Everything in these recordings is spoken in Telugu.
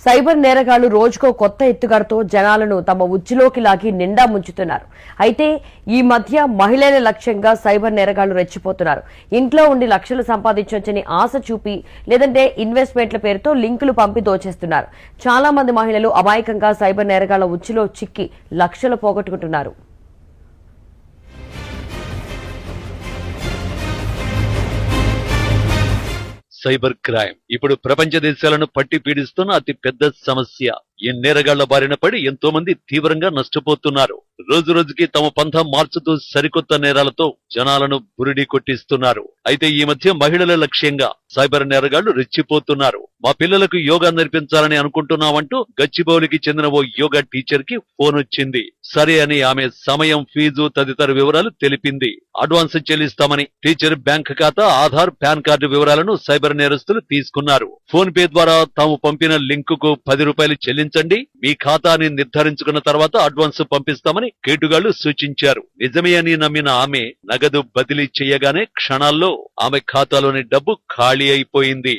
సైబర్ నేరగాళ్లు రోజుకో కొత్త ఎత్తుగడతో జనాలను తమ ఉచ్చులోకి లాగి నిండా ముంచుతున్నారు. అయితే ఈ మధ్య మహిళల లక్ష్యంగా సైబర్ నేరగాళ్లు రెచ్చిపోతున్నారు. ఇంట్లో ఉండి లక్షలు సంపాదించొచ్చని ఆశ చూపి లేదంటే ఇన్వెస్ట్మెంట్ల పేరుతో లింకులు పంపి దోచేస్తున్నారు. చాలా మంది మహిళలు అమాయకంగా సైబర్ నేరగాళ్ల ఉచ్చులో చిక్కి లక్షలు పోగొట్టుకుంటున్నారు. సైబర్ క్రైమ్ ఇప్పుడు ప్రపంచ దేశాలను పట్టి పీడిస్తున్న అతి పెద్ద సమస్య. ఈ నేరగాళ్ల బారిన పడి ఎంతో మంది తీవ్రంగా నష్టపోతున్నారు. రోజు రోజుకి తమ పంథా మార్చుతూ సరికొత్త నేరాలతో జనాలను బురిడి కొట్టిస్తున్నారు. అయితే ఈ మధ్య మహిళల లక్ష్యంగా సైబర్ నేరగాళ్లు రెచ్చిపోతున్నారు. మా పిల్లలకు యోగా నేర్పించాలని అనుకుంటున్నామంటూ గచ్చిబౌలికి చెందిన ఓ యోగా టీచర్ కి ఫోన్ వచ్చింది. సరే అని ఆమె సమయం, ఫీజు తదితర వివరాలు తెలిపింది. అడ్వాన్స్ చెల్లిస్తామని టీచర్ బ్యాంక్ ఖాతా, ఆధార్, పాన్ కార్డు వివరాలను సైబర్ నేరస్తులు తీసుకున్నారు. ఫోన్ పే ద్వారా తాము పంపిన లింక్ కు 10 రూపాయలు చెల్లించండి, మీ ఖాతాని నిర్ధారించుకున్న తర్వాత అడ్వాన్స్ పంపిస్తామని కేటుగాళ్లు సూచించారు. నిజమే అని నమ్మిన ఆమె నగదు బదిలీ చేయగానే క్షణాల్లో ఆమె ఖాతాలోని డబ్బు ఖాళీ అయిపోయింది.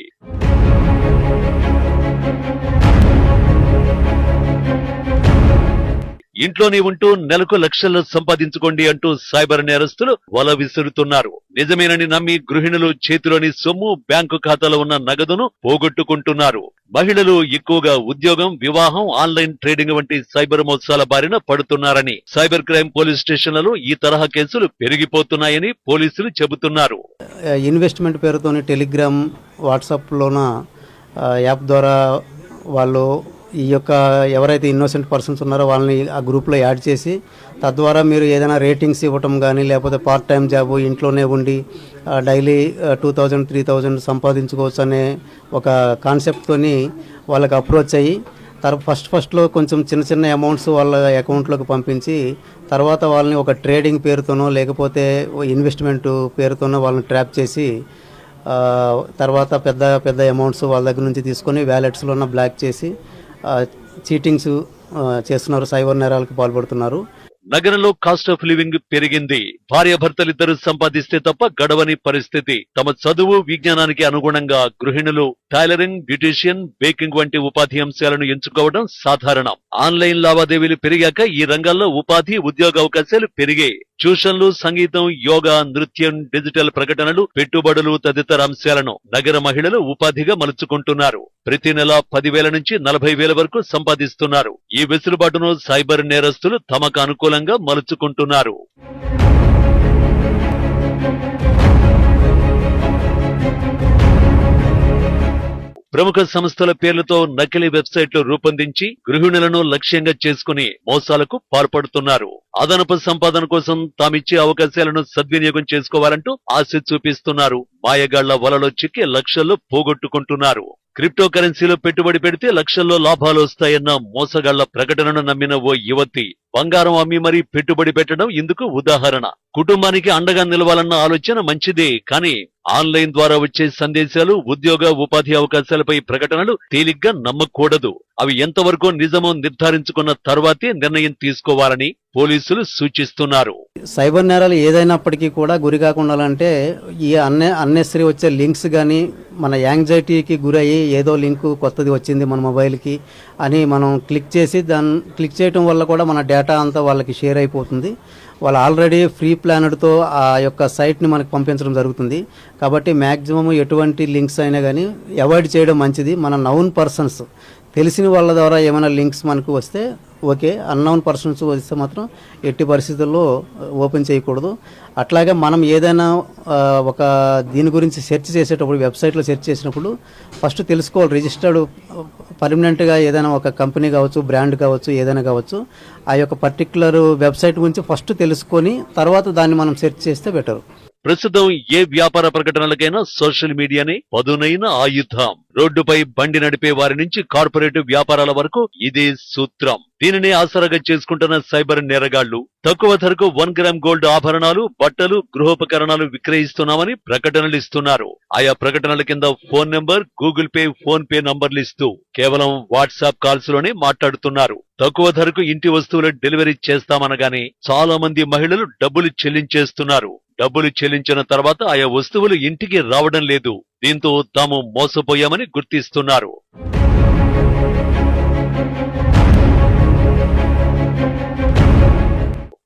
ఇంట్లోనే ఉంటూ నెలకు లక్షల్లో సంపాదించుకోండి అంటూ సైబర్ నేరస్తులు వల విసురుతున్నారు. నిజమేనని నమ్మి గృహిణులు చేతిలోని సొమ్ము, బ్యాంకు ఖాతాలో ఉన్న నగదును పోగొట్టుకుంటున్నారు. మహిళలు ఎక్కువగా ఉద్యోగం, వివాహం, ఆన్లైన్ ట్రేడింగ్ వంటి సైబర్ మోసాల బారిన పడుతున్నారని సైబర్ క్రైమ్ పోలీస్ స్టేషన్లలో ఈ తరహా కేసులు పెరిగిపోతున్నాయని పోలీసులు చెబుతున్నారు. ఇన్వెస్ట్మెంట్ పేరుతోని టెలిగ్రామ్, వాట్సాప్ లోన యాప్ ద్వారా వాళ్ళు ఈ యొక్క ఎవరైతే ఇన్నోసెంట్ పర్సన్స్ ఉన్నారో వాళ్ళని ఆ గ్రూప్లో యాడ్ చేసి తద్వారా మీరు ఏదైనా రేటింగ్స్ ఇవ్వటం కానీ లేకపోతే పార్ట్ టైం జాబు ఇంట్లోనే ఉండి డైలీ 2000, 3000 సంపాదించుకోవచ్చు అనే ఒక కాన్సెప్ట్తోని వాళ్ళకి అప్రోచ్ అయ్యి ఫస్ట్లో కొంచెం చిన్న చిన్న అమౌంట్స్ వాళ్ళ అకౌంట్లోకి పంపించి తర్వాత వాళ్ళని ఒక ట్రేడింగ్ పేరుతోనో లేకపోతే ఇన్వెస్ట్మెంట్ పేరుతోనో వాళ్ళని ట్రాప్ చేసి తర్వాత పెద్ద పెద్ద అమౌంట్స్ వాళ్ళ దగ్గర నుంచి తీసుకొని వ్యాలెట్స్లో బ్లాక్ చేసి చీటింగ్స్ చేస్తున్నారు, సైబర్ నేరాలకు పాల్పడుతున్నారు. నగరంలో కాస్ట్ ఆఫ్ లివింగ్ పెరిగింది. భార్యాభర్తలిద్దరూ సంపాదిస్తే తప్ప గడవని పరిస్థితి. తమ చదువు, విజ్ఞానానికి అనుగుణంగా గృహిణులు టైలరింగ్, బ్యూటీషియన్, బేకింగ్ వంటి ఉపాధి అంశాలను ఎంచుకోవడం సాధారణం. ఆన్లైన్ లావాదేవీలు పెరిగాక ఈ రంగాల్లో ఉపాధి, ఉద్యోగ అవకాశాలు పెరిగాయి. ట్యూషన్లు, సంగీతం, యోగా, నృత్యం, డిజిటల్ ప్రకటనలు, పెట్టుబడులు తదితర అంశాలను నగర మహిళలు ఉపాధిగా మలుచుకుంటున్నారు. ప్రతి నెల 10,000 నుంచి 40,000 వరకు సంపాదిస్తున్నారు. ఈ వెసులుబాటును సైబర్ నేరస్తులు తమకు అనుకూలంగా మలుచుకుంటున్నారు. ప్రముఖ సంస్థల పేర్లతో నకిలీ వెబ్సైట్లు రూపొందించి గృహిణులను లక్ష్యంగా చేసుకుని మోసాలకు పాల్పడుతున్నారు. అదనపు సంపాదన కోసం తామిచ్చే అవకాశాలను సద్వినియోగం చేసుకోవాలంటూ ఆశ చూపిస్తున్నారు. మాయగాళ్ల వలలో చిక్కి లక్షల్లో పోగొట్టుకుంటున్నారు. క్రిప్టో కరెన్సీలో పెట్టుబడి పెడితే లక్షల్లో లాభాలు వస్తాయన్న మోసగాళ్ల ప్రకటనను నమ్మిన ఓ యువతి బంగారం అమ్మి మరీ పెట్టుబడి పెట్టడం ఇందుకు ఉదాహరణ. కుటుంబానికి అండగా నిలవాలన్న ఆలోచన మంచిదే, కానీ ఆన్లైన్ ద్వారా వచ్చే సందేశాలు, ఉద్యోగ, ఉపాధి అవకాశాలపై ప్రకటనలు తేలిగ్గా నమ్మకూడదు. అవి ఎంతవరకు నిజమో నిర్ధారించుకున్న తర్వాతే నిర్ణయం తీసుకోవాలని పోలీసులు సూచిస్తున్నారు. సైబర్ నేరాలు ఏదైనప్పటికీ కూడా గురి కాకుండా అంటే ఈ అన్నెసరీ వచ్చే లింక్స్ కానీ మన యాంగ్జైటీకి గురయ్యి ఏదో లింకు కొత్తది వచ్చింది మన మొబైల్కి అని మనం క్లిక్ చేయటం వల్ల కూడా మన డేటా అంతా వాళ్ళకి షేర్ అయిపోతుంది. వాళ్ళు ఆల్రెడీ ఫ్రీ ప్లానెడ్తో ఆ యొక్క సైట్ని మనకు పంపించడం జరుగుతుంది. కాబట్టి మ్యాక్సిమం ఎటువంటి లింక్స్ అయినా కానీ అవాయిడ్ చేయడం మంచిది. మన నౌన్ పర్సన్స్, తెలిసిన వాళ్ళ ద్వారా ఏమైనా లింక్స్ మనకు వస్తే ఓకే, అన్నౌన్ పర్సన్స్ వస్తే మాత్రం ఎట్టి పరిస్థితుల్లో ఓపెన్ చేయకూడదు. అట్లాగే మనం ఏదైనా ఒక దీని గురించి సెర్చ్ చేసేటప్పుడు, వెబ్సైట్లో సెర్చ్ చేసినప్పుడు ఫస్ట్ తెలుసుకోవాలి. రిజిస్టర్డ్ పర్మనెంట్గా ఏదైనా ఒక కంపెనీ కావచ్చు, బ్రాండ్ కావచ్చు, ఏదైనా కావచ్చు, ఆ యొక్క పర్టికులర్ వెబ్సైట్ గురించి ఫస్ట్ తెలుసుకొని తర్వాత దాన్ని మనం సెర్చ్ చేస్తే బెటర్. ప్రస్తుతం ఏ వ్యాపార ప్రకటనలకైనా సోషల్ మీడియానే పదునైన ఆయుధం. రోడ్డుపై బండి నడిపే వారి నుంచి కార్పొరేటివ్ వ్యాపారాల వరకు ఇదే సూత్రం. దీనిని ఆసరాగా చేసుకుంటున్న సైబర్ నేరగాళ్లు తక్కువ ధరకు 1 గ్రామ్ గోల్డ్ ఆభరణాలు, బట్టలు, గృహోపకరణాలు విక్రయిస్తున్నామని ప్రకటనలు ఇస్తున్నారు. ఆయా ప్రకటనల కింద phone number, Google pay, phone pay నంబర్లు ఇస్తూ కేవలం వాట్సాప్ కాల్స్ లోనే మాట్లాడుతున్నారు. తక్కువ ధరకు ఇంటి వస్తువుల డెలివరీ చేస్తామనగానే చాలా మంది మహిళలు డబ్బులు చెల్లించేస్తున్నారు. డబ్బులు చెల్లించిన తర్వాత ఆయా వస్తువులు ఇంటికి రావడం లేదు. దీంతో తాము మోసపోయామని గుర్తిస్తున్నారు.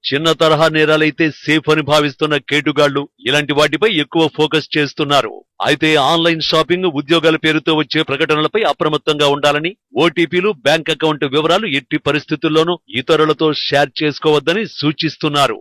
చిన్న తరహా నేరాలైతే సేఫ్ అని భావిస్తున్న కేటుగాళ్లు ఇలాంటి వాటిపై ఎక్కువ ఫోకస్ చేస్తున్నారు. అయితే ఆన్లైన్ షాపింగ్, ఉద్యోగాల పేరుతో వచ్చే ప్రకటనలపై అప్రమత్తంగా ఉండాలని, ఓటీపీలు, బ్యాంక్ అకౌంట్ వివరాలు ఎట్టి పరిస్థితుల్లోనూ ఇతరులతో షేర్ చేసుకోవద్దని సూచిస్తున్నారు.